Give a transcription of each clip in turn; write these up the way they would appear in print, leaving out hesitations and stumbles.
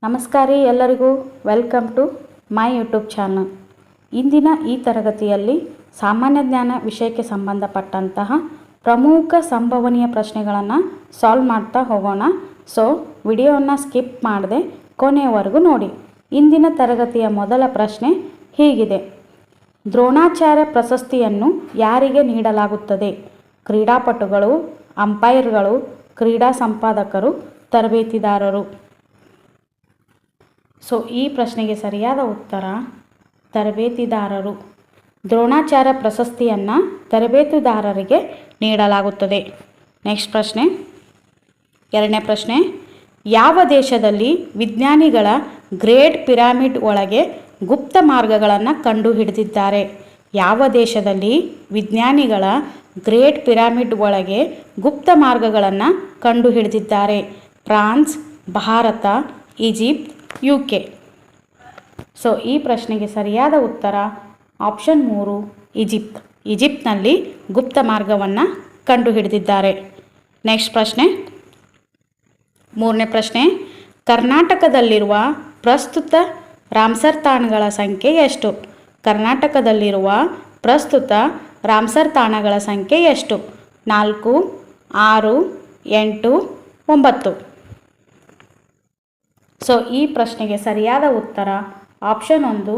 ನಮಸ್ಕಾರ ಎಲ್ಲರಿಗೂ welcome to my YouTube channel. ಇಂದಿನ ಈ ತರಗತಿಯಲ್ಲಿ ಸಾಮಾನ್ಯ ಜ್ಞಾನ ವಿಷಯಕ್ಕೆ ಸಂಬಂಧಪಟ್ಟಂತಹ ಪ್ರಮುಖ ಸಂಭವನೀಯ ಪ್ರಶ್ನೆಗಳನ್ನು ಸಾಲ್ವ್ ಮಾಡ್ತಾ ಹೋಗೋಣ. ಸೊ ವಿಡಿಯೋವನ್ನು ಸ್ಕಿಪ್ ಮಾಡದೆ ಕೊನೆಯವರೆಗೂ ನೋಡಿ. ಇಂದಿನ ತರಗತಿಯ ಮೊದಲ ಪ್ರಶ್ನೆ ಹೀಗಿದೆ: ದ್ರೋಣಾಚಾರ್ಯ ಪ್ರಶಸ್ತಿಯನ್ನು ಯಾರಿಗೆ ನೀಡಲಾಗುತ್ತದೆ? ಕ್ರೀಡಾಪಟುಗಳು, ಅಂಪೈರ್ಗಳು, ಕ್ರೀಡಾ ಸಂಪಾದಕರು, ತರಬೇತಿದಾರರು. ಸೊ ಈ ಪ್ರಶ್ನೆಗೆ ಸರಿಯಾದ ಉತ್ತರ ತರಬೇತಿದಾರರು. ದ್ರೋಣಾಚಾರ್ಯ ಪ್ರಶಸ್ತಿಯನ್ನು ತರಬೇತುದಾರರಿಗೆ ನೀಡಲಾಗುತ್ತದೆ. ನೆಕ್ಸ್ಟ್ ಪ್ರಶ್ನೆ, ಎರಡನೇ ಪ್ರಶ್ನೆ, ಯಾವ ದೇಶದಲ್ಲಿ ವಿಜ್ಞಾನಿಗಳ ಗ್ರೇಟ್ ಪಿರಮಿಡ್ ಒಳಗೆ ಗುಪ್ತ ಮಾರ್ಗಗಳನ್ನು ಕಂಡುಹಿಡಿದಿದ್ದಾರೆ? ಯಾವ ದೇಶದಲ್ಲಿ ವಿಜ್ಞಾನಿಗಳ ಗ್ರೇಟ್ ಪಿರಮಿಡ್ ಒಳಗೆ ಗುಪ್ತ ಮಾರ್ಗಗಳನ್ನು ಕಂಡುಹಿಡಿದಿದ್ದಾರೆ? France, Bharat, Egypt, UK. So ಈ ಪ್ರಶ್ನೆಗೆ ಸರಿಯಾದ ಉತ್ತರ ಆಪ್ಷನ್ 3 ಈಜಿಪ್ಟ್. ಈಜಿಪ್ಟ್ನಲ್ಲಿ ಗುಪ್ತ ಮಾರ್ಗವನ್ನು ಕಂಡುಹಿಡಿದಿದ್ದಾರೆ. ನೆಕ್ಸ್ಟ್ ಪ್ರಶ್ನೆ, ಮೂರನೇ ಪ್ರಶ್ನೆ, ಕರ್ನಾಟಕದಲ್ಲಿರುವ ಪ್ರಸ್ತುತ ರಾಮ್ಸರ್ ತಾಣಗಳ ಸಂಖ್ಯೆ ಎಷ್ಟು? ಕರ್ನಾಟಕದಲ್ಲಿರುವ ಪ್ರಸ್ತುತ ರಾಮ್ಸರ್ ತಾಣಗಳ ಸಂಖ್ಯೆ ಎಷ್ಟು? 4, 6, 8, 9. ಸೊ ಈ ಪ್ರಶ್ನೆಗೆ ಸರಿಯಾದ ಉತ್ತರ ಆಪ್ಷನ್ 1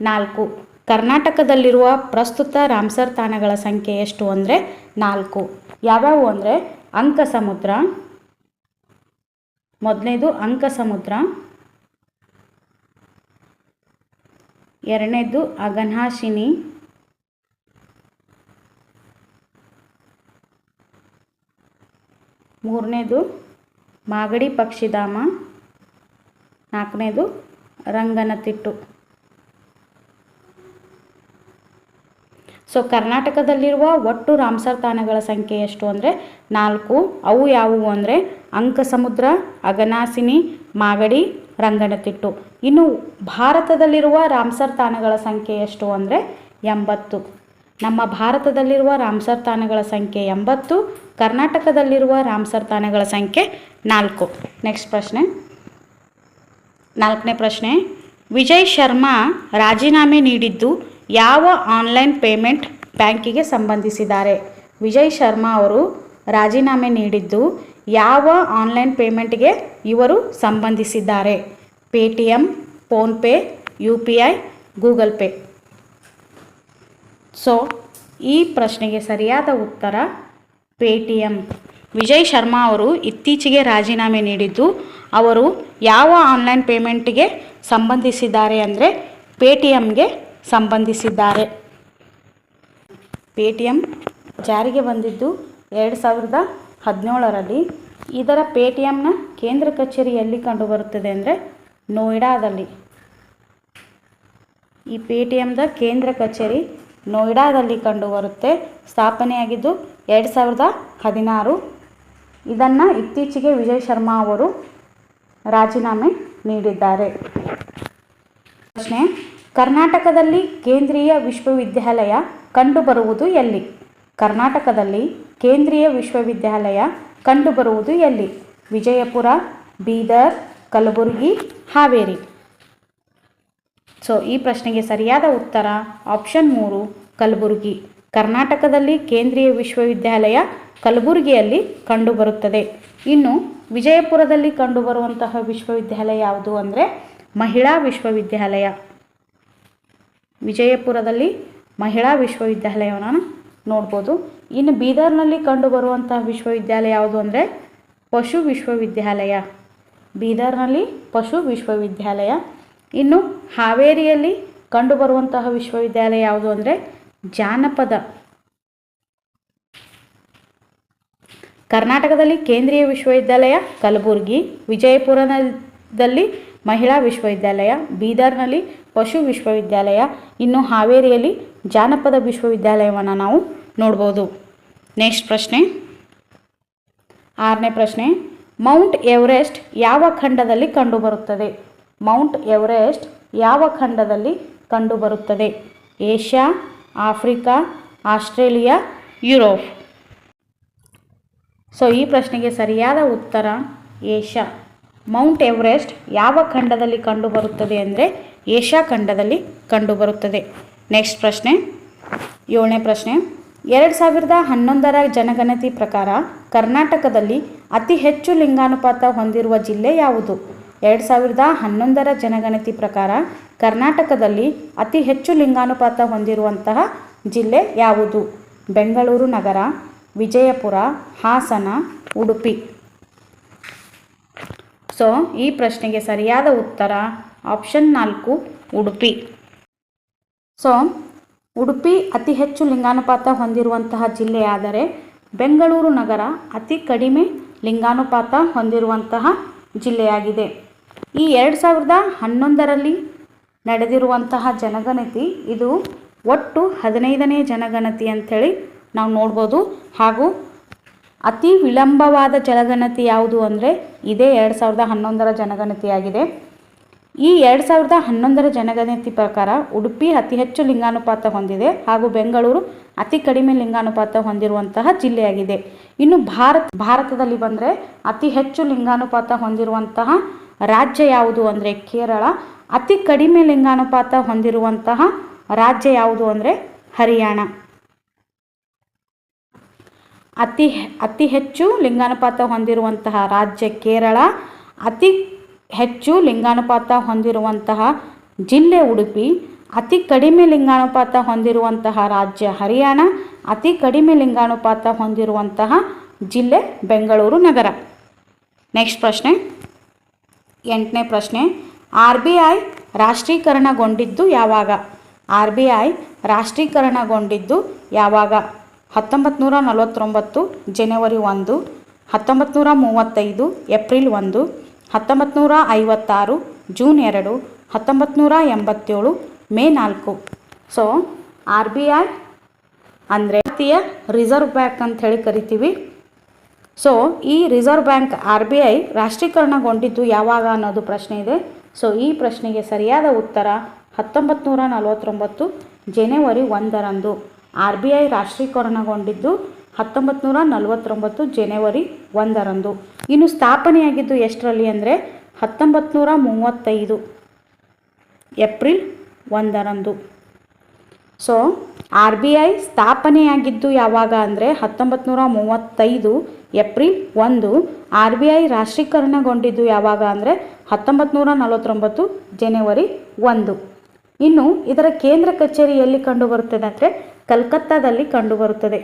4. ಕರ್ನಾಟಕದಲ್ಲಿರುವ ಪ್ರಸ್ತುತ ರಾಮ್ಸರ್ ತಾಣಗಳ ಸಂಖ್ಯೆ ಎಷ್ಟು ಅಂದರೆ 4. ಯಾವ್ಯಾವು ಅಂದರೆ ಅಂಕಸಮುದ್ರ, ಮೊದಲನೇದು ಅಂಕಸಮುದ್ರ, ಎರಡನೇದು ಅಘನಾಶಿನಿ, ಮೂರನೇದು ಮಾಗಡಿ ಪಕ್ಷಿಧಾಮ, ನಾಲ್ಕನೇದು ರಂಗನತಿಟ್ಟು. ಸೊ ಕರ್ನಾಟಕದಲ್ಲಿರುವ ಒಟ್ಟು ರಾಮ್ಸರ್ ತಾಣಗಳ ಸಂಖ್ಯೆ ಎಷ್ಟು ಅಂದರೆ 4. ಅವು ಯಾವುವು ಅಂದರೆ ಅಂಕಸಮುದ್ರ, ಅಘನಾಶಿನಿ, ಮಾಗಡಿ, ರಂಗನತಿಟ್ಟು. ಇನ್ನು ಭಾರತದಲ್ಲಿರುವ ರಾಮ್ಸರ್ ತಾಣಗಳ ಸಂಖ್ಯೆ ಎಷ್ಟು ಅಂದರೆ 80. ನಮ್ಮ ಭಾರತದಲ್ಲಿರುವ ರಾಮ್ಸರ್ ತಾಣಗಳ ಸಂಖ್ಯೆ 80, ಕರ್ನಾಟಕದಲ್ಲಿರುವ ರಾಮ್ಸರ್ ತಾಣಗಳ ಸಂಖ್ಯೆ 4. ನೆಕ್ಸ್ಟ್ ಪ್ರಶ್ನೆ, ನಾಲ್ಕನೇ ಪ್ರಶ್ನೆ, ವಿಜಯ್ ಶರ್ಮಾ ರಾಜೀನಾಮೆ ನೀಡಿದ್ದು ಯಾವ ಆನ್ಲೈನ್ ಪೇಮೆಂಟ್ ಬ್ಯಾಂಕಿಗೆ ಸಂಬಂಧಿಸಿದ್ದಾರೆ? ವಿಜಯ್ ಶರ್ಮಾ ಅವರು ರಾಜೀನಾಮೆ ನೀಡಿದ್ದು ಯಾವ ಆನ್ಲೈನ್ ಪೇಮೆಂಟ್ಗೆ ಇವರು ಸಂಬಂಧಿಸಿದ್ದಾರೆ? Paytm, PhonePe, UPI, Google pay. So ಈ ಪ್ರಶ್ನೆಗೆ ಸರಿಯಾದ ಉತ್ತರ ಪೇಟಿಎಂ. ವಿಜಯ್ ಶರ್ಮಾ ಅವರು ಇತ್ತೀಚೆಗೆ ರಾಜೀನಾಮೆ ನೀಡಿದ್ದು ಅವರು ಯಾವ ಆನ್ಲೈನ್ ಪೇಮೆಂಟ್ಗೆ ಸಂಬಂಧಿಸಿದ್ದಾರೆ ಅಂದರೆ ಪೇಟಿಎಂಗೆ ಸಂಬಂಧಿಸಿದ್ದಾರೆ. ಪೇಟಿಎಂ ಜಾರಿಗೆ ಬಂದಿದ್ದು 2017ರಲ್ಲಿ. ಇದರ ಪೇಟಿಎಂನ ಕೇಂದ್ರ ಕಚೇರಿ ಎಲ್ಲಿ ಕಂಡುಬರುತ್ತದೆ ಅಂದರೆ ನೋಯ್ಡಾದಲ್ಲಿ. ಈ ಪೇಟಿಎಂದ ಕೇಂದ್ರ ಕಚೇರಿ ನೋಯ್ಡಾದಲ್ಲಿ ಕಂಡುಬರುತ್ತೆ. ಸ್ಥಾಪನೆಯಾಗಿದ್ದು 2016. ಇದನ್ನು ಇತ್ತೀಚೆಗೆ ವಿಜಯ್ ಶರ್ಮಾ ಅವರು ರಾಜೀನಾಮೆ ನೀಡಿದ್ದಾರೆ. ಪ್ರಶ್ನೆ, ಕರ್ನಾಟಕದಲ್ಲಿ ಕೇಂದ್ರೀಯ ವಿಶ್ವವಿದ್ಯಾಲಯ ಕಂಡುಬರುವುದು ಎಲ್ಲಿ? ಕರ್ನಾಟಕದಲ್ಲಿ ಕೇಂದ್ರೀಯ ವಿಶ್ವವಿದ್ಯಾಲಯ ಕಂಡುಬರುವುದು ಎಲ್ಲಿ? ವಿಜಯಪುರ, ಬೀದರ್, ಕಲಬುರಗಿ, ಹಾವೇರಿ. ಸೊ ಈ ಪ್ರಶ್ನೆಗೆ ಸರಿಯಾದ ಉತ್ತರ ಆಪ್ಷನ್ 3 ಕಲಬುರಗಿ. ಕರ್ನಾಟಕದಲ್ಲಿ ಕೇಂದ್ರೀಯ ವಿಶ್ವವಿದ್ಯಾಲಯ ಕಲಬುರಗಿಯಲ್ಲಿ ಕಂಡುಬರುತ್ತದೆ. ಇನ್ನು ವಿಜಯಪುರದಲ್ಲಿ ಕಂಡುಬರುವಂತಹ ವಿಶ್ವವಿದ್ಯಾಲಯ ಯಾವುದು ಅಂದರೆ ಮಹಿಳಾ ವಿಶ್ವವಿದ್ಯಾಲಯ. ವಿಜಯಪುರದಲ್ಲಿ ಮಹಿಳಾ ವಿಶ್ವವಿದ್ಯಾಲಯವನ್ನು ನೋಡ್ಬೋದು. ಇನ್ನು ಬೀದರ್ನಲ್ಲಿ ಕಂಡುಬರುವಂತಹ ವಿಶ್ವವಿದ್ಯಾಲಯ ಯಾವುದು ಅಂದರೆ ಪಶು ವಿಶ್ವವಿದ್ಯಾಲಯ. ಬೀದರ್ನಲ್ಲಿ ಪಶು ವಿಶ್ವವಿದ್ಯಾಲಯ. ಇನ್ನು ಹಾವೇರಿಯಲ್ಲಿ ಕಂಡುಬರುವಂತಹ ವಿಶ್ವವಿದ್ಯಾಲಯ ಯಾವುದು ಅಂದರೆ ಜಾನಪದ. ಕರ್ನಾಟಕದಲ್ಲಿ ಕೇಂದ್ರೀಯ ವಿಶ್ವವಿದ್ಯಾಲಯ ಕಲಬುರಗಿ, ವಿಜಯಪುರದಲ್ಲಿ ಮಹಿಳಾ ವಿಶ್ವವಿದ್ಯಾಲಯ, ಬೀದರ್ನಲ್ಲಿ ಪಶು ವಿಶ್ವವಿದ್ಯಾಲಯ, ಇನ್ನು ಹಾವೇರಿಯಲ್ಲಿ ಜಾನಪದ ವಿಶ್ವವಿದ್ಯಾಲಯವನ್ನು ನಾವು ನೋಡ್ಬೋದು. ನೆಕ್ಸ್ಟ್ ಪ್ರಶ್ನೆ, ಆರನೇ ಪ್ರಶ್ನೆ, ಮೌಂಟ್ ಎವರೆಸ್ಟ್ ಯಾವ ಖಂಡದಲ್ಲಿ ಕಂಡುಬರುತ್ತದೆ? ಮೌಂಟ್ ಎವರೆಸ್ಟ್ ಯಾವ ಖಂಡದಲ್ಲಿ ಕಂಡುಬರುತ್ತದೆ? Asia, Africa, Australia, Europe. So ಈ ಪ್ರಶ್ನೆಗೆ ಸರಿಯಾದ ಉತ್ತರ ಏಷ್ಯಾ. ಮೌಂಟ್ ಎವರೆಸ್ಟ್ ಯಾವ ಖಂಡದಲ್ಲಿ ಕಂಡುಬರುತ್ತದೆ ಅಂದರೆ ಏಷ್ಯಾ ಖಂಡದಲ್ಲಿ ಕಂಡುಬರುತ್ತದೆ. ನೆಕ್ಸ್ಟ್ ಪ್ರಶ್ನೆ, 7ನೇ ಪ್ರಶ್ನೆ. 2011ರ ಜನಗಣತಿ ಪ್ರಕಾರ ಕರ್ನಾಟಕದಲ್ಲಿ ಅತಿ ಹೆಚ್ಚು ಲಿಂಗಾನುಪಾತ ಹೊಂದಿರುವ ಜಿಲ್ಲೆ ಯಾವುದು? 2011ರ ಜನಗಣತಿ ಪ್ರಕಾರ ಕರ್ನಾಟಕದಲ್ಲಿ ಅತಿ ಹೆಚ್ಚು ಲಿಂಗಾನುಪಾತ ಹೊಂದಿರುವಂತಹ ಜಿಲ್ಲೆ ಯಾವುದು? ಬೆಂಗಳೂರು ನಗರ, ವಿಜಯಪುರ, ಹಾಸನ, ಉಡುಪಿ. ಸೊ ಈ ಪ್ರಶ್ನೆಗೆ ಸರಿಯಾದ ಉತ್ತರ ಆಪ್ಷನ್ 4 ಉಡುಪಿ. ಸೊ ಉಡುಪಿ ಅತಿ ಹೆಚ್ಚು ಲಿಂಗಾನುಪಾತ ಹೊಂದಿರುವಂತಹ ಜಿಲ್ಲೆಯಾದರೆ ಬೆಂಗಳೂರು ನಗರ ಅತಿ ಕಡಿಮೆ ಲಿಂಗಾನುಪಾತ ಹೊಂದಿರುವಂತಹ ಜಿಲ್ಲೆಯಾಗಿದೆ. ಈ 2011ರಲ್ಲಿ ನಡೆದಿರುವಂತಹ ಜನಗಣತಿ ಇದು ಒಟ್ಟು 15ನೇ ಜನಗಣತಿ ಅಂಥೇಳಿ ನಾವು ನೋಡ್ಬೋದು. ಹಾಗೂ ಅತಿ ವಿಳಂಬವಾದ ಜನಗಣತಿ ಯಾವುದು ಅಂದರೆ ಇದೇ 2011ರ ಜನಗಣತಿಯಾಗಿದೆ. ಈ 2011ರ ಜನಗಣತಿ ಪ್ರಕಾರ ಉಡುಪಿ ಅತಿ ಹೆಚ್ಚು ಲಿಂಗಾನುಪಾತ ಹೊಂದಿದೆ ಹಾಗೂ ಬೆಂಗಳೂರು ಅತಿ ಕಡಿಮೆ ಲಿಂಗಾನುಪಾತ ಹೊಂದಿರುವಂತಹ ಜಿಲ್ಲೆಯಾಗಿದೆ. ಇನ್ನು ಭಾರತದಲ್ಲಿ ಬಂದರೆ ಅತಿ ಹೆಚ್ಚು ಲಿಂಗಾನುಪಾತ ಹೊಂದಿರುವಂತಹ ರಾಜ್ಯ ಯಾವುದು ಅಂದರೆ ಕೇರಳ. ಅತಿ ಕಡಿಮೆ ಲಿಂಗಾನುಪಾತ ಹೊಂದಿರುವಂತಹ ರಾಜ್ಯ ಯಾವುದು ಅಂದರೆ ಹರಿಯಾಣ. ಅತಿ ಹೆಚ್ಚು ಲಿಂಗಾನುಪಾತ ಹೊಂದಿರುವಂತಹ ರಾಜ್ಯ ಕೇರಳ, ಅತಿ ಹೆಚ್ಚು ಲಿಂಗಾನುಪಾತ ಹೊಂದಿರುವಂತಹ ಜಿಲ್ಲೆ ಉಡುಪಿ, ಅತಿ ಕಡಿಮೆ ಲಿಂಗಾನುಪಾತ ಹೊಂದಿರುವಂತಹ ರಾಜ್ಯ ಹರಿಯಾಣ, ಅತಿ ಕಡಿಮೆ ಲಿಂಗಾನುಪಾತ ಹೊಂದಿರುವಂತಹ ಜಿಲ್ಲೆ ಬೆಂಗಳೂರು ನಗರ. ನೆಕ್ಸ್ಟ್ ಪ್ರಶ್ನೆ, 8ನೇ ಪ್ರಶ್ನೆ. RBI ರಾಷ್ಟ್ರೀಕರಣಗೊಂಡಿದ್ದು ಯಾವಾಗ? RBI ರಾಷ್ಟ್ರೀಕರಣಗೊಂಡಿದ್ದು ಯಾವಾಗ? 1949 ಜನವರಿ 1, 1935 April 1, 1956 June 2, 1987 May 4. So RBI ಅಂದರೆ ಭಾರತೀಯ ರಿಸರ್ವ್ ಬ್ಯಾಂಕ್ ಅಂತ ಹೇಳಿ ಕರಿತೀವಿ. ಸೊ ಈ ರಿಸರ್ವ್ ಬ್ಯಾಂಕ್ RBI ರಾಷ್ಟ್ರೀಕರಣಗೊಂಡಿದ್ದು ಯಾವಾಗ ಅನ್ನೋದು ಪ್ರಶ್ನೆ ಇದೆ. ಸೊ ಈ ಪ್ರಶ್ನೆಗೆ ಸರಿಯಾದ ಉತ್ತರ 1949 ಜನವರಿ 1ರಂದು RBI ರಾಷ್ಟ್ರೀಕರಣಗೊಂಡಿದ್ದು 1949 ಜನವರಿ 1ರಂದು. ಇನ್ನು ಸ್ಥಾಪನೆಯಾಗಿದ್ದು ಎಷ್ಟರಲ್ಲಿ ಅಂದರೆ 1935 ಏಪ್ರಿಲ್ 1ರಂದು. ಸೊ RBI ಸ್ಥಾಪನೆಯಾಗಿದ್ದು ಯಾವಾಗ ಅಂದರೆ 1935 ಏಪ್ರಿಲ್ 1. RBI ರಾಷ್ಟ್ರೀಕರಣಗೊಂಡಿದ್ದು ಯಾವಾಗ ಅಂದರೆ 1949 ಜನವರಿ 1. ಇನ್ನು ಇದರ ಕೇಂದ್ರ ಕಚೇರಿ ಎಲ್ಲಿ ಕಂಡುಬರುತ್ತದೆ ಅಂದರೆ ಕಲ್ಕತ್ತಾದಲ್ಲಿ ಕಂಡುಬರುತ್ತದೆ.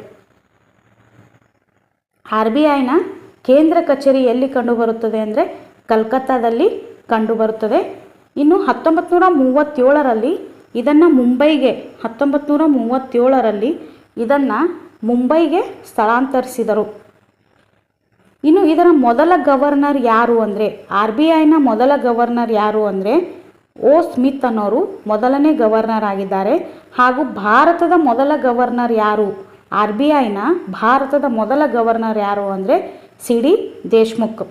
RBIನ ಕೇಂದ್ರ ಕಚೇರಿ ಎಲ್ಲಿ ಕಂಡುಬರುತ್ತದೆ ಅಂದರೆ ಕಲ್ಕತ್ತಾದಲ್ಲಿ ಕಂಡುಬರುತ್ತದೆ. ಇನ್ನು 1937ರಲ್ಲಿ ಇದನ್ನು ಮುಂಬೈಗೆ 1937ರಲ್ಲಿ ಇದನ್ನು ಮುಂಬೈಗೆ ಸ್ಥಳಾಂತರಿಸಿದರು. ಇನ್ನು ಇದರ ಮೊದಲ ಗವರ್ನರ್ ಯಾರು ಅಂದರೆ RBIನ ಮೊದಲ ಗವರ್ನರ್ ಯಾರು ಅಂದರೆ O. ಸ್ಮಿತ್ ಅನ್ನೋರು ಮೊದಲನೇ ಗವರ್ನರ್ ಆಗಿದ್ದಾರೆ. ಹಾಗೂ ಭಾರತದ ಮೊದಲ ಗವರ್ನರ್ ಯಾರು? RBIನ ಭಾರತದ ಮೊದಲ ಗವರ್ನರ್ ಯಾರು ಅಂದರೆ C.D. ದೇಶ್ಮುಖ್.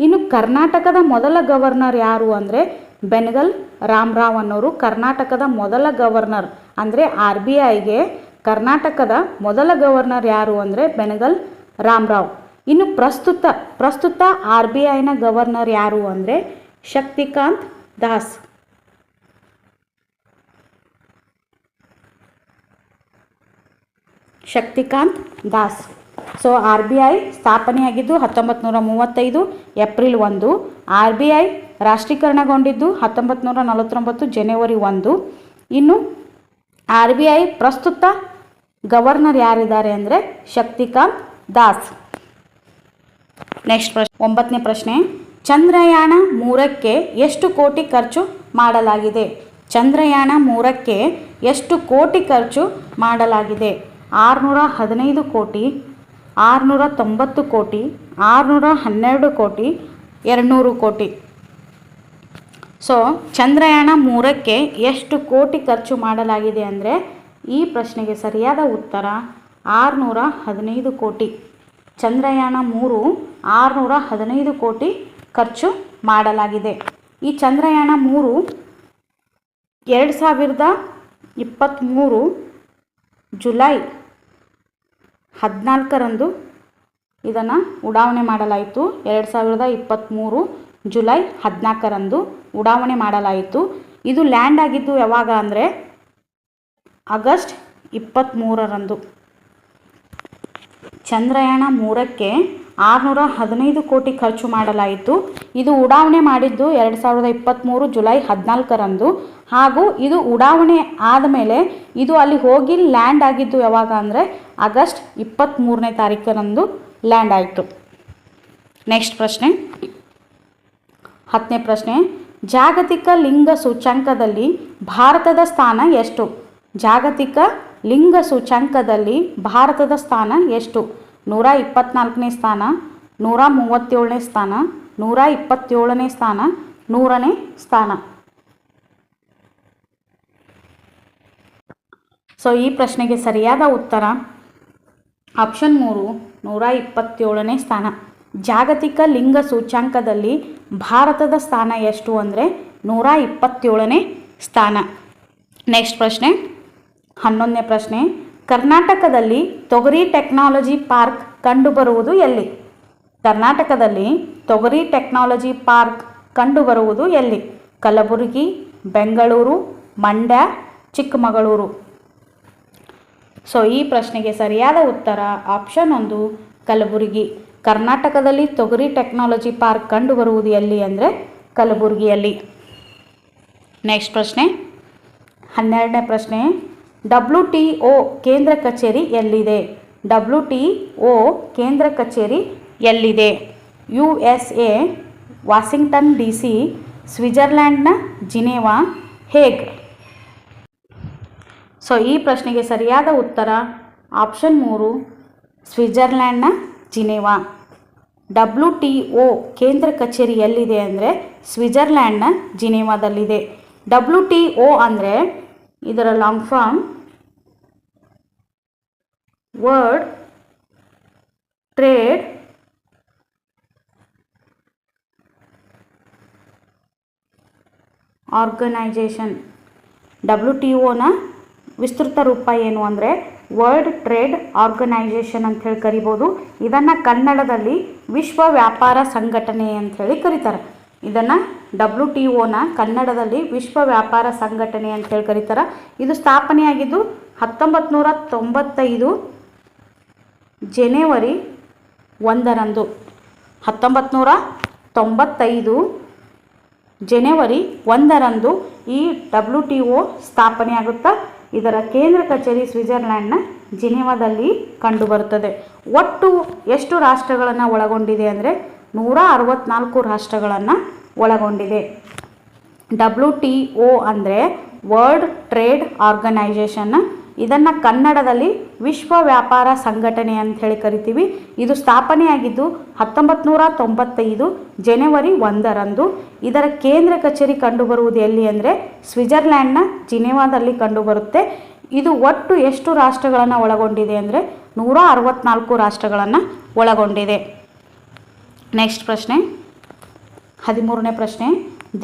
ಇನ್ನು ಕರ್ನಾಟಕದ ಮೊದಲ ಗವರ್ನರ್ ಯಾರು ಅಂದರೆ ಬೆನಗಲ್ ರಾಮರಾವ್ ಅನ್ನೋರು ಕರ್ನಾಟಕದ ಮೊದಲ ಗವರ್ನರ್. ಅಂದರೆ RBIಗೆ ಕರ್ನಾಟಕದ ಮೊದಲ ಗವರ್ನರ್ ಯಾರು ಅಂದರೆ ಬೆನಗಲ್ ರಾಮರಾವ್. ಇನ್ನು ಪ್ರಸ್ತುತ RBIನ ಗವರ್ನರ್ ಯಾರು ಅಂದರೆ Shaktikanta Das. Shaktikanta Das. So RBI ಸ್ಥಾಪನೆಯಾಗಿದ್ದು 1935 April 1. RBI ರಾಷ್ಟ್ರೀಕರಣಗೊಂಡಿದ್ದು 1949 ಜನವರಿ 1. ಇನ್ನು RBI ಪ್ರಸ್ತುತ ಗವರ್ನರ್ ಯಾರಿದ್ದಾರೆ ಅಂದರೆ ಶಕ್ತಿಕಾಂತ್ ದಾಸ್. ನೆಕ್ಸ್ಟ್ ಪ್ರಶ್ನೆ, 9ನೇ ಪ್ರಶ್ನೆ. ಚಂದ್ರಯಾನ 3ಕ್ಕೆ ಎಷ್ಟು ಕೋಟಿ ಖರ್ಚು ಮಾಡಲಾಗಿದೆ? ಚಂದ್ರಯಾನ 3ಕ್ಕೆ ಎಷ್ಟು ಕೋಟಿ ಖರ್ಚು ಮಾಡಲಾಗಿದೆ? 615 ಕೋಟಿ, 690 ಕೋಟಿ, 612 ಕೋಟಿ, 200 ಕೋಟಿ. ಸೊ ಚಂದ್ರಯಾನ 3ಕ್ಕೆ ಎಷ್ಟು ಕೋಟಿ ಖರ್ಚು ಮಾಡಲಾಗಿದೆ ಅಂದರೆ ಈ ಪ್ರಶ್ನೆಗೆ ಸರಿಯಾದ ಉತ್ತರ 615 ಕೋಟಿ. ಚಂದ್ರಯಾನ 3 615 ಕೋಟಿ ಖರ್ಚು ಮಾಡಲಾಗಿದೆ. ಈ ಚಂದ್ರಯಾನ 3 2023 ಜುಲೈ 14ರಂದು ಇದನ್ನು ಉಡಾವಣೆ ಮಾಡಲಾಯಿತು. 2023 ಜುಲೈ 14ರಂದು ಉಡಾವಣೆ ಮಾಡಲಾಯಿತು. ಇದು ಲ್ಯಾಂಡ್ ಆಗಿದ್ದು ಯಾವಾಗ ಅಂದರೆ ಆಗಸ್ಟ್ 23ರಂದು. ಚಂದ್ರಯಾನ 3ಕ್ಕೆ 615 ಕೋಟಿ ಖರ್ಚು ಮಾಡಲಾಯಿತು. ಇದು ಉಡಾವಣೆ ಮಾಡಿದ್ದು 2023 ಜುಲೈ 14ರಂದು. ಹಾಗೂ ಇದು ಉಡಾವಣೆ ಆದಮೇಲೆ ಇದು ಅಲ್ಲಿ ಹೋಗಿ ಲ್ಯಾಂಡ್ ಆಗಿದ್ದು ಯಾವಾಗ ಅಂದರೆ ಆಗಸ್ಟ್ 23ನೇ ತಾರೀಕರಂದು ಲ್ಯಾಂಡ್ ಆಯಿತು. ನೆಕ್ಸ್ಟ್ ಪ್ರಶ್ನೆ, 10ನೇ ಪ್ರಶ್ನೆ, ಜಾಗತಿಕ ಲಿಂಗ ಸೂಚ್ಯಂಕದಲ್ಲಿ ಭಾರತದ ಸ್ಥಾನ ಎಷ್ಟು? ಜಾಗತಿಕ ಲಿಂಗ ಸೂಚ್ಯಂಕದಲ್ಲಿ ಭಾರತದ ಸ್ಥಾನ ಎಷ್ಟು? 124ನೇ ಸ್ಥಾನ, 137ನೇ ಸ್ಥಾನ, 127ನೇ ಸ್ಥಾನ, 100ನೇ ಸ್ಥಾನ. ಸೊ ಈ ಪ್ರಶ್ನೆಗೆ ಸರಿಯಾದ ಉತ್ತರ ಆಪ್ಷನ್ 3, 127ನೇ ಸ್ಥಾನ. ಜಾಗತಿಕ ಲಿಂಗ ಸೂಚ್ಯಂಕದಲ್ಲಿ ಭಾರತದ ಸ್ಥಾನ ಎಷ್ಟು ಅಂದರೆ 127ನೇ ಸ್ಥಾನ. ನೆಕ್ಸ್ಟ್ ಪ್ರಶ್ನೆ, 11ನೇ ಪ್ರಶ್ನೆ, ಕರ್ನಾಟಕದಲ್ಲಿ ತೊಗರಿ ಟೆಕ್ನಾಲಜಿ ಪಾರ್ಕ್ ಕಂಡುಬರುವುದು ಎಲ್ಲಿ? ಕರ್ನಾಟಕದಲ್ಲಿ ತೊಗರಿ ಟೆಕ್ನಾಲಜಿ ಪಾರ್ಕ್ ಕಂಡುಬರುವುದು ಎಲ್ಲಿ? ಕಲಬುರಗಿ, ಬೆಂಗಳೂರು, ಮಂಡ್ಯ, ಚಿಕ್ಕಮಗಳೂರು. ಸೊ ಈ ಪ್ರಶ್ನೆಗೆ ಸರಿಯಾದ ಉತ್ತರ ಆಪ್ಷನ್ 1, ಕಲಬುರಗಿ. ಕರ್ನಾಟಕದಲ್ಲಿ ತೊಗರಿ ಟೆಕ್ನಾಲಜಿ ಪಾರ್ಕ್ ಕಂಡುಬರುವುದು ಎಲ್ಲಿ ಅಂದರೆ ಕಲಬುರಗಿಯಲ್ಲಿ. ನೆಕ್ಸ್ಟ್ ಪ್ರಶ್ನೆ, 12ನೇ ಪ್ರಶ್ನೆ, WTO ಕೇಂದ್ರ ಕಚೇರಿ ಎಲ್ಲಿದೆ? WTO ಕೇಂದ್ರ ಕಚೇರಿ ಎಲ್ಲಿದೆ? USA, ವಾಷಿಂಗ್ಟನ್ DC, ಸ್ವಿಟ್ಜರ್ಲ್ಯಾಂಡ್ನ ಜಿನೇವಾ, ಹೇಗ್. ಸೊ ಈ ಪ್ರಶ್ನೆಗೆ ಸರಿಯಾದ ಉತ್ತರ ಆಪ್ಷನ್ 3, ಸ್ವಿಟ್ಜರ್ಲ್ಯಾಂಡ್ನ ಜಿನೇವಾ. WTO ಕೇಂದ್ರ ಕಚೇರಿ ಎಲ್ಲಿದೆ ಅಂದರೆ ಸ್ವಿಟ್ಜರ್ಲ್ಯಾಂಡ್ನ ಜಿನೇವಾದಲ್ಲಿದೆ. WTO ಅಂದರೆ ಇದರ long form world trade organization. WTOನ ವಿಸ್ತೃತ ರೂಪ ಏನು ಅಂದರೆ ವರ್ಲ್ಡ್ ಟ್ರೇಡ್ ಆರ್ಗನೈಜೇಷನ್ ಅಂಥೇಳಿ ಕರಿಬೋದು. ಇದನ್ನು ಕನ್ನಡದಲ್ಲಿ ವಿಶ್ವ ವ್ಯಾಪಾರ ಸಂಘಟನೆ ಅಂಥೇಳಿ ಕರೀತಾರೆ. ಇದನ್ನು WTOನ ಕನ್ನಡದಲ್ಲಿ ವಿಶ್ವ ವ್ಯಾಪಾರ ಸಂಘಟನೆ ಅಂಥೇಳಿ ಕರೀತಾರೆ. ಇದು ಸ್ಥಾಪನೆಯಾಗಿದ್ದು 1995 ಜನವರಿ 1ರಂದು. 1995 ಜನವರಿ 1ರಂದು ಈ WTO ಸ್ಥಾಪನೆಯಾಗುತ್ತಾ. ಇದರ ಕೇಂದ್ರ ಕಚೇರಿ ಸ್ವಿಟ್ಜರ್ಲ್ಯಾಂಡ್ನ ಜಿನೇವಾದಲ್ಲಿ ಕಂಡುಬರುತ್ತದೆ. ಒಟ್ಟು ಎಷ್ಟು ರಾಷ್ಟ್ರಗಳನ್ನು ಒಳಗೊಂಡಿದೆ ಅಂದರೆ 164 ರಾಷ್ಟ್ರಗಳನ್ನು ಒಳಗೊಂಡಿದೆ. WTO ಅಂದರೆ ವರ್ಲ್ಡ್ ಟ್ರೇಡ್ ಆರ್ಗನೈಜೇಷನ್. ಇದನ್ನು ಕನ್ನಡದಲ್ಲಿ ವಿಶ್ವ ವ್ಯಾಪಾರ ಸಂಘಟನೆ ಅಂಥೇಳಿ ಕರಿತೀವಿ. ಇದು ಸ್ಥಾಪನೆಯಾಗಿದ್ದು 1995 ಜನವರಿ 1ರಂದು. ಇದರ ಕೇಂದ್ರ ಕಚೇರಿ ಕಂಡುಬರುವುದು ಎಲ್ಲಿ ಅಂದರೆ ಸ್ವಿಟ್ಜರ್ಲ್ಯಾಂಡ್ನ ಜಿನೇವಾದಲ್ಲಿ ಕಂಡುಬರುತ್ತೆ. ಇದು ಒಟ್ಟು ಎಷ್ಟು ರಾಷ್ಟ್ರಗಳನ್ನು ಒಳಗೊಂಡಿದೆ ಅಂದರೆ 164 ರಾಷ್ಟ್ರಗಳನ್ನು ಒಳಗೊಂಡಿದೆ. ನೆಕ್ಸ್ಟ್ ಪ್ರಶ್ನೆ, 13ನೇ ಪ್ರಶ್ನೆ,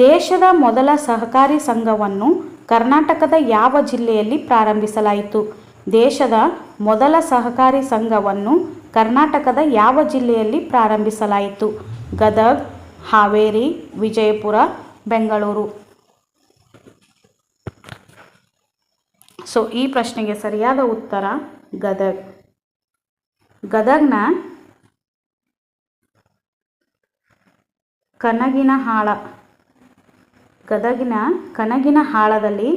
ದೇಶದ ಮೊದಲ ಸಹಕಾರಿ ಸಂಘವನ್ನು ಕರ್ನಾಟಕದ ಯಾವ ಜಿಲ್ಲೆಯಲ್ಲಿ ಪ್ರಾರಂಭಿಸಲಾಯಿತು? ದೇಶದ ಮೊದಲ ಸಹಕಾರಿ ಸಂಘವನ್ನು ಕರ್ನಾಟಕದ ಯಾವ ಜಿಲ್ಲೆಯಲ್ಲಿ ಪ್ರಾರಂಭಿಸಲಾಯಿತು? ಗದಗ್, ಹಾವೇರಿ, ವಿಜಯಪುರ, ಬೆಂಗಳೂರು. ಸೊ ಈ ಪ್ರಶ್ನೆಗೆ ಸರಿಯಾದ ಉತ್ತರ ಗದಗ್. ಗದಗ್ನ ಗದಗಿನ ಕನಗಿನಹಾಳದಲ್ಲಿ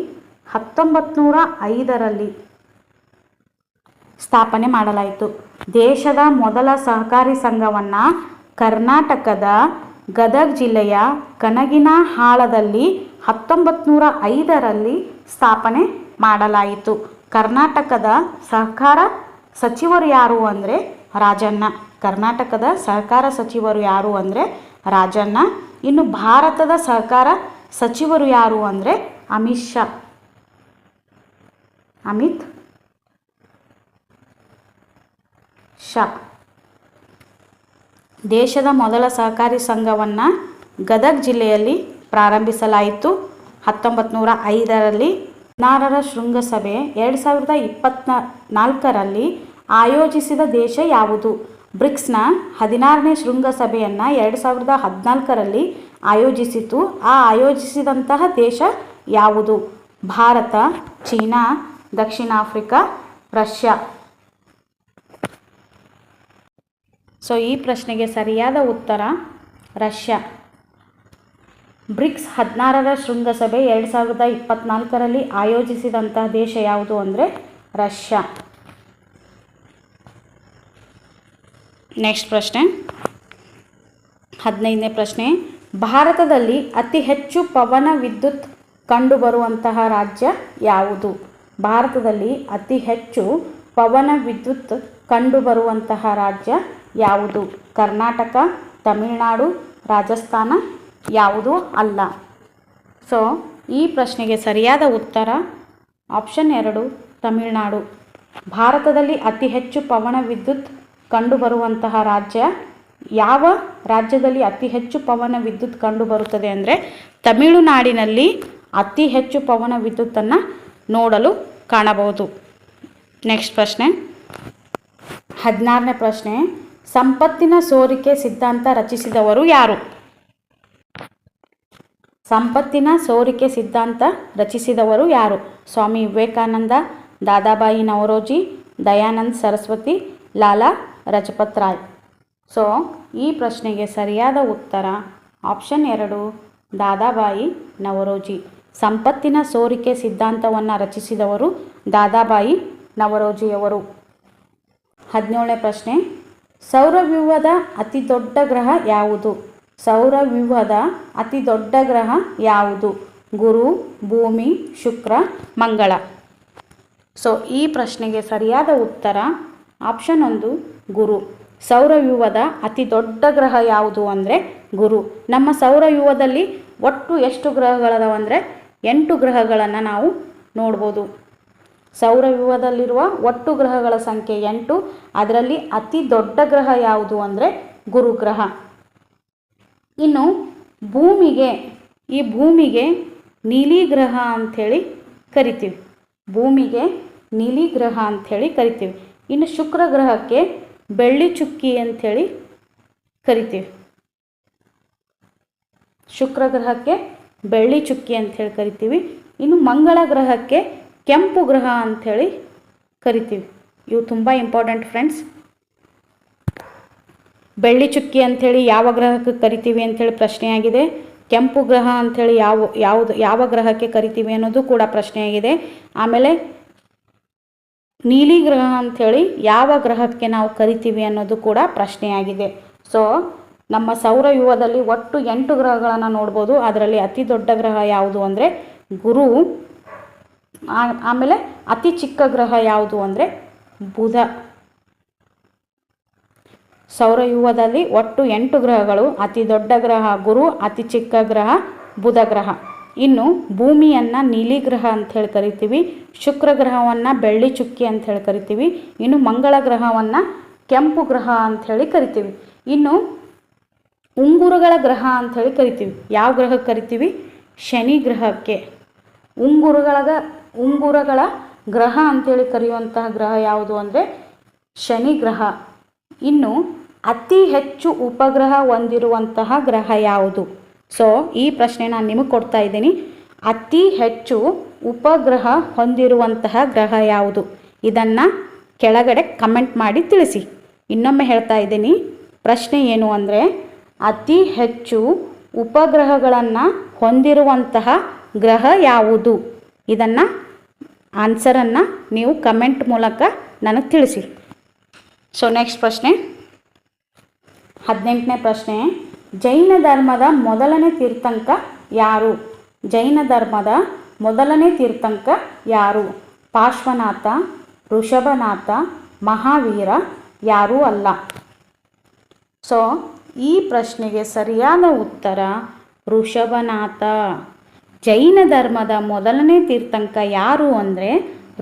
1905ರಲ್ಲಿ ಸ್ಥಾಪನೆ ಮಾಡಲಾಯಿತು. ದೇಶದ ಮೊದಲ ಸಹಕಾರಿ ಸಂಘವನ್ನು ಕರ್ನಾಟಕದ ಗದಗ್ ಜಿಲ್ಲೆಯ ಕನಗಿನಹಾಳದಲ್ಲಿ 1905ರಲ್ಲಿ ಸ್ಥಾಪನೆ ಮಾಡಲಾಯಿತು. ಕರ್ನಾಟಕದ ಸಹಕಾರ ಸಚಿವರು ಯಾರು ಅಂದರೆ ರಾಜಣ್ಣ. ಕರ್ನಾಟಕದ ಸಹಕಾರ ಸಚಿವರು ಯಾರು ಅಂದರೆ ರಾಜಣ್ಣ. ಇನ್ನು ಭಾರತದ ಸಹಕಾರ ಸಚಿವರು ಯಾರು ಅಂದರೆ ಅಮಿತ್ ಶಾ. ದೇಶದ ಮೊದಲ ಸಹಕಾರಿ ಸಂಘವನ್ನು ಗದಗ್ ಜಿಲ್ಲೆಯಲ್ಲಿ ಪ್ರಾರಂಭಿಸಲಾಯಿತು 1905ರಲ್ಲಿ. 16ರ ಶೃಂಗಸಭೆ 2024ರಲ್ಲಿ ಆಯೋಜಿಸಿದ ದೇಶ ಯಾವುದು? ಬ್ರಿಕ್ಸ್ನ 16ನೇ ಶೃಂಗಸಭೆಯನ್ನು 2014ರಲ್ಲಿ ಆಯೋಜಿಸಿತು. ಆ ಆಯೋಜಿಸಿದಂತಹ ದೇಶ ಯಾವುದು? ಭಾರತ, ಚೀನಾ, ದಕ್ಷಿಣ ಆಫ್ರಿಕಾ, ರಷ್ಯಾ. ಸೊ ಈ ಪ್ರಶ್ನೆಗೆ ಸರಿಯಾದ ಉತ್ತರ ರಷ್ಯಾ. ಬ್ರಿಕ್ಸ್ 16ರ ಶೃಂಗಸಭೆ 2024ರಲ್ಲಿ ಆಯೋಜಿಸಿದಂತಹ ದೇಶ ಯಾವುದು ಅಂದರೆ ರಷ್ಯಾ. ನೆಕ್ಸ್ಟ್ ಪ್ರಶ್ನೆ 15ನೇ ಪ್ರಶ್ನೆ. ಭಾರತದಲ್ಲಿ ಅತಿ ಹೆಚ್ಚು ಪವನ ವಿದ್ಯುತ್ ಕಂಡುಬರುವಂತಹ ರಾಜ್ಯ ಯಾವುದು? ಭಾರತದಲ್ಲಿ ಅತಿ ಹೆಚ್ಚು ಪವನ ವಿದ್ಯುತ್ ಕಂಡುಬರುವಂತಹ ರಾಜ್ಯ ಯಾವುದು? ಕರ್ನಾಟಕ, ತಮಿಳುನಾಡು, ರಾಜಸ್ಥಾನ, ಯಾವುದೂ ಅಲ್ಲ. ಸೊ ಈ ಪ್ರಶ್ನೆಗೆ ಸರಿಯಾದ ಉತ್ತರ ಆಪ್ಷನ್ 2 ತಮಿಳುನಾಡು. ಭಾರತದಲ್ಲಿ ಅತಿ ಹೆಚ್ಚು ಪವನ ವಿದ್ಯುತ್ ಕಂಡುಬರುವಂತಹ ರಾಜ್ಯ ಯಾವ ರಾಜ್ಯದಲ್ಲಿ ಅತಿ ಹೆಚ್ಚು ಪವನ ವಿದ್ಯುತ್ ಕಂಡುಬರುತ್ತದೆ ಅಂದರೆ ತಮಿಳುನಾಡಿನಲ್ಲಿ ಅತಿ ಹೆಚ್ಚು ಪವನ ವಿದ್ಯುತ್ತನ್ನು ನೋಡಲು ಕಾಣಬಹುದು. ನೆಕ್ಸ್ಟ್ ಪ್ರಶ್ನೆ 16ನೇ ಪ್ರಶ್ನೆ. ಸಂಪತ್ತಿನ ಸೋರಿಕೆ ಸಿದ್ಧಾಂತ ರಚಿಸಿದವರು ಯಾರು? ಸಂಪತ್ತಿನ ಸೋರಿಕೆ ಸಿದ್ಧಾಂತ ರಚಿಸಿದವರು ಯಾರು? ಸ್ವಾಮಿ ವಿವೇಕಾನಂದ, ದಾದಾಬಾಯಿ ನವರೋಜಿ, ದಯಾನಂದ ಸರಸ್ವತಿ, ಲಾಲಾ ಲಜಪತ್ ರಾಯ್. ಸೊ ಈ ಪ್ರಶ್ನೆಗೆ ಸರಿಯಾದ ಉತ್ತರ ಆಪ್ಷನ್ 2 ದಾದಾಬಾಯಿ ನವರೋಜಿ. ಸಂಪತ್ತಿನ ಸೋರಿಕೆ ಸಿದ್ಧಾಂತವನ್ನು ರಚಿಸಿದವರು ದಾದಾಬಾಯಿ ನವರೋಜಿಯವರು. 17ನೇ ಪ್ರಶ್ನೆ. ಸೌರವ್ಯೂಹದ ಅತಿ ದೊಡ್ಡ ಗ್ರಹ ಯಾವುದು? ಸೌರವ್ಯೂಹದ ಅತಿ ದೊಡ್ಡ ಗ್ರಹ ಯಾವುದು? ಗುರು, ಭೂಮಿ, ಶುಕ್ರ, ಮಂಗಳ. ಸೊ ಈ ಪ್ರಶ್ನೆಗೆ ಸರಿಯಾದ ಉತ್ತರ ಆಪ್ಷನ್ 1 ಗುರು. ಸೌರವ್ಯೂಹದ ಅತಿ ದೊಡ್ಡ ಗ್ರಹ ಯಾವುದು ಅಂದರೆ ಗುರು. ನಮ್ಮ ಸೌರವ್ಯೂಹದಲ್ಲಿ ಒಟ್ಟು ಎಷ್ಟು ಗ್ರಹಗಳದಾವ ಅಂದರೆ 8 ಗ್ರಹಗಳನ್ನು ನಾವು ನೋಡ್ಬೋದು. ಸೌರವ್ಯೂಹದಲ್ಲಿರುವ ಒಟ್ಟು ಗ್ರಹಗಳ ಸಂಖ್ಯೆ 8. ಅದರಲ್ಲಿ ಅತಿ ದೊಡ್ಡ ಗ್ರಹ ಯಾವುದು ಅಂದರೆ ಗುರುಗ್ರಹ. ಇನ್ನು ಈ ಭೂಮಿಗೆ ನೀಲಿ ಗ್ರಹ ಅಂಥೇಳಿ ಕರಿತೀವಿ. ಭೂಮಿಗೆ ನೀಲಿ ಗ್ರಹ ಅಂಥೇಳಿ ಕರಿತೀವಿ. ಇನ್ನು ಶುಕ್ರ ಗ್ರಹಕ್ಕೆ ಬೆಳ್ಳಿ ಚುಕ್ಕಿ ಅಂಥೇಳಿ ಕರಿತೀವಿ. ಶುಕ್ರ ಗ್ರಹಕ್ಕೆ ಬೆಳ್ಳಿ ಚುಕ್ಕಿ ಅಂಥೇಳಿ ಕರಿತೀವಿ. ಇನ್ನು ಮಂಗಳ ಗ್ರಹಕ್ಕೆ ಕೆಂಪು ಗ್ರಹ ಅಂಥೇಳಿ ಕರಿತೀವಿ. ಇವು ತುಂಬ ಇಂಪಾರ್ಟೆಂಟ್ ಫ್ರೆಂಡ್ಸ್. ಬೆಳ್ಳಿ ಚುಕ್ಕಿ ಅಂಥೇಳಿ ಯಾವ ಗ್ರಹಕ್ಕೆ ಕರಿತೀವಿ ಅಂಥೇಳಿ ಪ್ರಶ್ನೆಯಾಗಿದೆ. ಕೆಂಪು ಗ್ರಹ ಅಂಥೇಳಿ ಯಾವ ಗ್ರಹಕ್ಕೆ ಕರಿತೀವಿ ಅನ್ನೋದು ಕೂಡ ಪ್ರಶ್ನೆಯಾಗಿದೆ. ಆಮೇಲೆ ನೀಲಿ ಗ್ರಹ ಅಂಥೇಳಿ ಯಾವ ಗ್ರಹಕ್ಕೆ ನಾವು ಕರಿತೀವಿ ಅನ್ನೋದು ಕೂಡ ಪ್ರಶ್ನೆಯಾಗಿದೆ. ಸೊ ನಮ್ಮ ಸೌರವ್ಯೂಹದಲ್ಲಿ ಒಟ್ಟು 8 ಗ್ರಹಗಳನ್ನು ನೋಡ್ಬೋದು. ಅದರಲ್ಲಿ ಅತಿ ದೊಡ್ಡ ಗ್ರಹ ಯಾವುದು ಅಂದರೆ ಗುರು. ಆಮೇಲೆ ಅತಿ ಚಿಕ್ಕ ಗ್ರಹ ಯಾವುದು ಅಂದರೆ ಬುಧ. ಸೌರವ್ಯೂಹದಲ್ಲಿ ಒಟ್ಟು 8 ಗ್ರಹಗಳು. ಅತಿ ದೊಡ್ಡ ಗ್ರಹ ಗುರು, ಅತಿ ಚಿಕ್ಕ ಗ್ರಹ ಬುಧ ಗ್ರಹ. ಇನ್ನು ಭೂಮಿಯನ್ನು ನೀಲಿ ಗ್ರಹ ಅಂಥೇಳಿ ಕರಿತೀವಿ. ಶುಕ್ರ ಗ್ರಹವನ್ನು ಬೆಳ್ಳಿ ಚುಕ್ಕಿ ಅಂಥೇಳಿ ಕರಿತೀವಿ. ಇನ್ನು ಮಂಗಳ ಗ್ರಹವನ್ನು ಕೆಂಪು ಗ್ರಹ ಅಂಥೇಳಿ ಕರಿತೀವಿ. ಇನ್ನು ಉಂಗುರಗಳ ಗ್ರಹ ಅಂಥೇಳಿ ಕರಿತೀವಿ. ಯಾವ ಗ್ರಹಕ್ಕೆ ಕರಿತೀವಿ? ಶನಿ ಗ್ರಹಕ್ಕೆ. ಉಂಗುರಗಳ ಗ್ರಹ ಅಂಥೇಳಿ ಕರೆಯುವಂತಹ ಗ್ರಹ ಯಾವುದು ಅಂದರೆ ಶನಿ ಗ್ರಹ. ಇನ್ನು ಅತಿ ಹೆಚ್ಚು ಉಪಗ್ರಹ ಹೊಂದಿರುವಂತಹ ಗ್ರಹ ಯಾವುದು? ಸೊ ಈ ಪ್ರಶ್ನೆ ನಾನು ನಿಮಗೆ ಕೊಡ್ತಾ ಇದ್ದೀನಿ. ಅತಿ ಹೆಚ್ಚು ಉಪಗ್ರಹ ಹೊಂದಿರುವಂತಹ ಗ್ರಹ ಯಾವುದು? ಇದನ್ನು ಕೆಳಗಡೆ ಕಮೆಂಟ್ ಮಾಡಿ ತಿಳಿಸಿ. ಇನ್ನೊಮ್ಮೆ ಹೇಳ್ತಾ ಇದ್ದೀನಿ. ಪ್ರಶ್ನೆ ಏನು ಅಂದರೆ ಅತಿ ಹೆಚ್ಚು ಉಪಗ್ರಹಗಳನ್ನು ಹೊಂದಿರುವಂತಹ ಗ್ರಹ ಯಾವುದು? ಇದನ್ನು ಆನ್ಸರನ್ನು ನೀವು ಕಮೆಂಟ್ ಮೂಲಕ ನನಗೆ ತಿಳಿಸಿ. ಸೊ ನೆಕ್ಸ್ಟ್ ಪ್ರಶ್ನೆ 18ನೇ ಪ್ರಶ್ನೆ. ಜೈನ ಧರ್ಮದ ಮೊದಲನೇ ತೀರ್ಥಂಕ ಯಾರು? ಜೈನ ಧರ್ಮದ ಮೊದಲನೇ ತೀರ್ಥಂಕ ಯಾರು? ಪಾರ್ಶ್ವನಾಥ, ಋಷಭನಾಥ, ಮಹಾವೀರ, ಯಾರೂ ಅಲ್ಲ. ಸೊ ಈ ಪ್ರಶ್ನೆಗೆ ಸರಿಯಾದ ಉತ್ತರ ಋಷಭನಾಥ. ಜೈನ ಧರ್ಮದ ಮೊದಲನೇ ತೀರ್ಥಂಕ ಯಾರು ಅಂದರೆ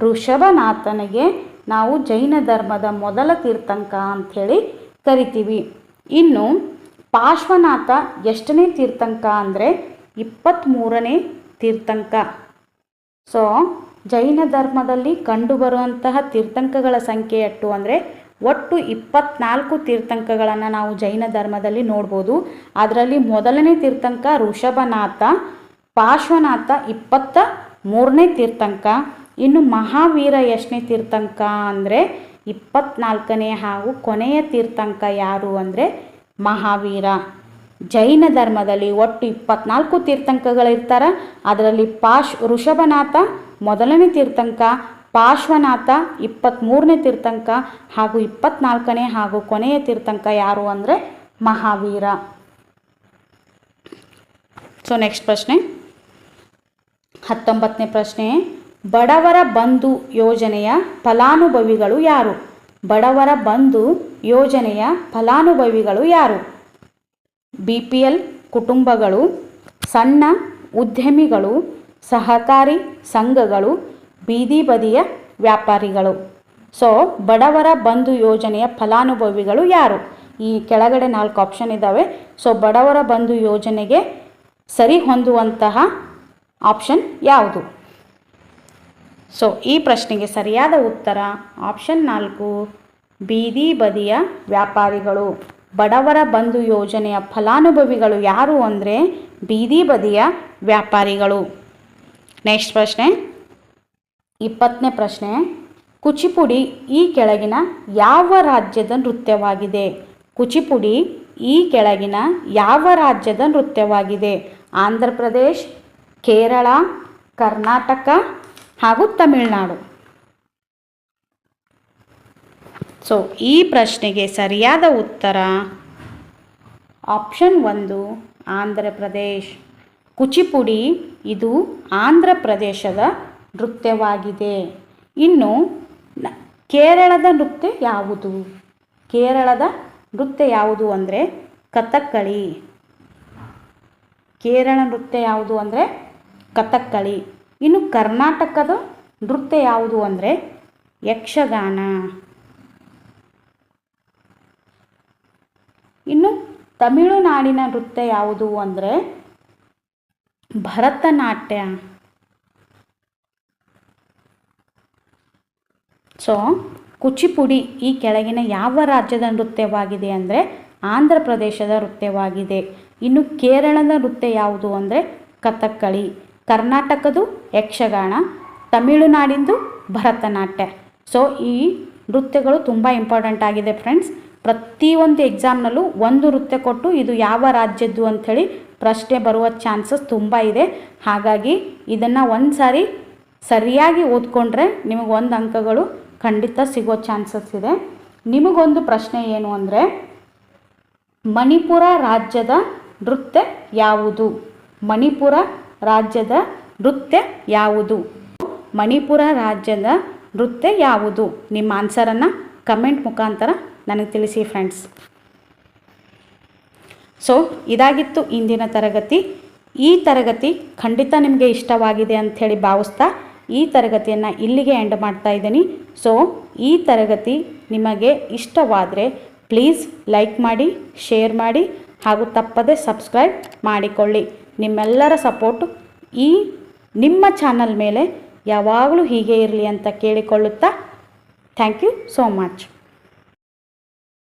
ಋಷಭನಾಥನಿಗೆ ನಾವು ಜೈನ ಧರ್ಮದ ಮೊದಲ ತೀರ್ಥಂಕ ಅಂಥೇಳಿ ಕರಿತೀವಿ. ಇನ್ನು ಪಾರ್ಶ್ವನಾಥ ಎಷ್ಟನೇ ತೀರ್ಥಂಕ ಅಂದರೆ 23ನೇ ತೀರ್ಥಂಕ. ಸೊ ಜೈನ ಧರ್ಮದಲ್ಲಿ ಕಂಡುಬರುವಂತಹ ತೀರ್ಥಂಕಗಳ ಸಂಖ್ಯೆ ಎಷ್ಟು ಅಂದರೆ ಒಟ್ಟು 24 ತೀರ್ಥಂಕಗಳನ್ನು ನಾವು ಜೈನ ಧರ್ಮದಲ್ಲಿ ನೋಡ್ಬೋದು. ಅದರಲ್ಲಿ ಮೊದಲನೇ ತೀರ್ಥಂಕ ಋಷಭನಾಥ, ಪಾರ್ಶ್ವನಾಥ 23ನೇ ತೀರ್ಥಂಕ. ಇನ್ನು ಮಹಾವೀರ ಎಷ್ಟನೇ ತೀರ್ಥಂಕ ಅಂದರೆ 24ನೇ ಹಾಗೂ ಕೊನೆಯ ತೀರ್ಥಂಕ ಯಾರು ಅಂದರೆ ಮಹಾವೀರ. ಜೈನ ಧರ್ಮದಲ್ಲಿ ಒಟ್ಟು 24 ತೀರ್ಥಂಕಗಳಿರ್ತಾರೆ. ಅದರಲ್ಲಿ ಋಷಭನಾಥ ಮೊದಲನೇ ತೀರ್ಥಂಕ, ಪಾರ್ಶ್ವನಾಥ 23ನೇ ತೀರ್ಥಂಕ ಹಾಗೂ 24ನೇ ಹಾಗೂ ಕೊನೆಯ ತೀರ್ಥಂಕ ಯಾರು ಅಂದರೆ ಮಹಾವೀರ. ಸೊ ನೆಕ್ಸ್ಟ್ ಪ್ರಶ್ನೆ 19ನೇ ಪ್ರಶ್ನೆ, ಬಡವರ ಬಂಧು ಯೋಜನೆಯ ಫಲಾನುಭವಿಗಳು ಯಾರು? ಬಡವರ ಬಂಧು ಯೋಜನೆಯ ಫಲಾನುಭವಿಗಳು ಯಾರು? BPL ಕುಟುಂಬಗಳು, ಸಣ್ಣ ಉದ್ಯಮಿಗಳು, ಸಹಕಾರಿ ಸಂಘಗಳು, ಬೀದಿ ಬದಿಯ ವ್ಯಾಪಾರಿಗಳು. ಸೊ ಬಡವರ ಬಂಧು ಯೋಜನೆಯ ಫಲಾನುಭವಿಗಳು ಯಾರು? ಈ ಕೆಳಗಡೆ 4 ಆಪ್ಷನ್ ಇದ್ದಾವೆ. ಸೊ ಬಡವರ ಬಂಧು ಯೋಜನೆಗೆ ಸರಿ ಹೊಂದುವಂತಹ ಆಪ್ಷನ್ ಯಾವುದು? ಸೊ ಈ ಪ್ರಶ್ನೆಗೆ ಸರಿಯಾದ ಉತ್ತರ ಆಪ್ಷನ್ 4, ಬೀದಿ ಬದಿಯ ವ್ಯಾಪಾರಿಗಳು. ಬಡವರ ಬಂಧು ಯೋಜನೆಯ ಫಲಾನುಭವಿಗಳು ಯಾರು ಅಂದರೆ ಬೀದಿ ಬದಿಯ ವ್ಯಾಪಾರಿಗಳು. ನೆಕ್ಸ್ಟ್ ಪ್ರಶ್ನೆ 20ನೇ ಪ್ರಶ್ನೆ, ಕುಚಿಪುಡಿ ಈ ಕೆಳಗಿನ ಯಾವ ರಾಜ್ಯದ ನೃತ್ಯವಾಗಿದೆ? ಕುಚಿಪುಡಿ ಈ ಕೆಳಗಿನ ಯಾವ ರಾಜ್ಯದ ನೃತ್ಯವಾಗಿದೆ? ಆಂಧ್ರ ಪ್ರದೇಶ್, ಕೇರಳ, ಕರ್ನಾಟಕ ಹಾಗೂ ತಮಿಳುನಾಡು. ಸೊ ಈ ಪ್ರಶ್ನೆಗೆ ಸರಿಯಾದ ಉತ್ತರ ಆಪ್ಷನ್ 1, ಆಂಧ್ರ ಪ್ರದೇಶ್. ಕುಚಿಪುಡಿ ಇದು ಆಂಧ್ರ ಪ್ರದೇಶದ ನೃತ್ಯವಾಗಿದೆ. ಇನ್ನು ಕೇರಳದ ನೃತ್ಯ ಯಾವುದು? ಕೇರಳದ ನೃತ್ಯ ಯಾವುದು ಅಂದರೆ ಕಥಕ್ಕಳಿ. ಕೇರಳ ನೃತ್ಯ ಯಾವುದು ಅಂದರೆ ಕಥಕ್ಕಳಿ. ಇನ್ನು ಕರ್ನಾಟಕದ ನೃತ್ಯ ಯಾವುದು ಅಂದರೆ ಯಕ್ಷಗಾನ. ಇನ್ನು ತಮಿಳುನಾಡಿನ ನೃತ್ಯ ಯಾವುದು ಅಂದರೆ ಭರತನಾಟ್ಯ. ಸೊ ಕುಚಿಪುಡಿ ಈ ಕೆಳಗಿನ ಯಾವ ರಾಜ್ಯದ ನೃತ್ಯವಾಗಿದೆ ಅಂದರೆ ಆಂಧ್ರ ಪ್ರದೇಶದ ನೃತ್ಯವಾಗಿದೆ. ಇನ್ನು ಕೇರಳದ ನೃತ್ಯ ಯಾವುದು ಅಂದರೆ ಕಥಕ್ಕಳಿ, ಕರ್ನಾಟಕದ್ದು ಯಕ್ಷಗಾನ, ತಮಿಳುನಾಡಿಂದು ಭರತನಾಟ್ಯ. ಸೊ ಈ ನೃತ್ಯಗಳು ತುಂಬ ಇಂಪಾರ್ಟೆಂಟ್ ಆಗಿದೆ ಫ್ರೆಂಡ್ಸ್. ಪ್ರತಿಯೊಂದು ಎಕ್ಸಾಮ್ನಲ್ಲೂ ಒಂದು ನೃತ್ಯ ಕೊಟ್ಟು ಇದು ಯಾವ ರಾಜ್ಯದ್ದು ಅಂಥೇಳಿ ಪ್ರಶ್ನೆ ಬರುವ ಚಾನ್ಸಸ್ ತುಂಬ ಇದೆ. ಹಾಗಾಗಿ ಇದನ್ನು ಒಂದು ಸಾರಿ ಸರಿಯಾಗಿ ಓದ್ಕೊಂಡ್ರೆ ನಿಮಗೆ 1 ಅಂಕಗಳು ಖಂಡಿತ ಸಿಗೋ ಚಾನ್ಸಸ್ ಇದೆ. ನಿಮಗೊಂದು ಪ್ರಶ್ನೆ ಏನು ಅಂದರೆ ಮಣಿಪುರ ರಾಜ್ಯದ ನೃತ್ಯ ಯಾವುದು? ಮಣಿಪುರ ರಾಜ್ಯದ ನೃತ್ಯ ಯಾವುದು? ಮಣಿಪುರ ರಾಜ್ಯದ ನೃತ್ಯ ಯಾವುದು? ನಿಮ್ಮ ಆನ್ಸರನ್ನು ಕಮೆಂಟ್ ಮುಖಾಂತರ ನನಗೆ ತಿಳಿಸಿ ಫ್ರೆಂಡ್ಸ್. ಸೊ ಇದಾಗಿತ್ತು ಇಂದಿನ ತರಗತಿ. ಈ ತರಗತಿ ಖಂಡಿತ ನಿಮಗೆ ಇಷ್ಟವಾಗಿದೆ ಅಂಥೇಳಿ ಭಾವಿಸ್ತಾ ಈ ತರಗತಿಯನ್ನು ಇಲ್ಲಿಗೆ ಎಂಡ್ ಮಾಡ್ತಾ ಇದ್ದೀನಿ. ಸೊ ಈ ತರಗತಿ ನಿಮಗೆ ಇಷ್ಟವಾದರೆ ಪ್ಲೀಸ್ ಲೈಕ್ ಮಾಡಿ, ಶೇರ್ ಮಾಡಿ ಹಾಗೂ ತಪ್ಪದೆ ಸಬ್ಸ್ಕ್ರೈಬ್ ಮಾಡಿಕೊಳ್ಳಿ. ನಿಮ್ಮೆಲ್ಲರ ಸಪೋರ್ಟು ಈ ನಿಮ್ಮ ಚಾನಲ್ ಮೇಲೆ ಯಾವಾಗಲೂ ಹೀಗೆ ಇರಲಿ ಅಂತ ಕೇಳಿಕೊಳ್ಳುತ್ತಾ ಥ್ಯಾಂಕ್ ಯು ಸೋ ಮಚ್.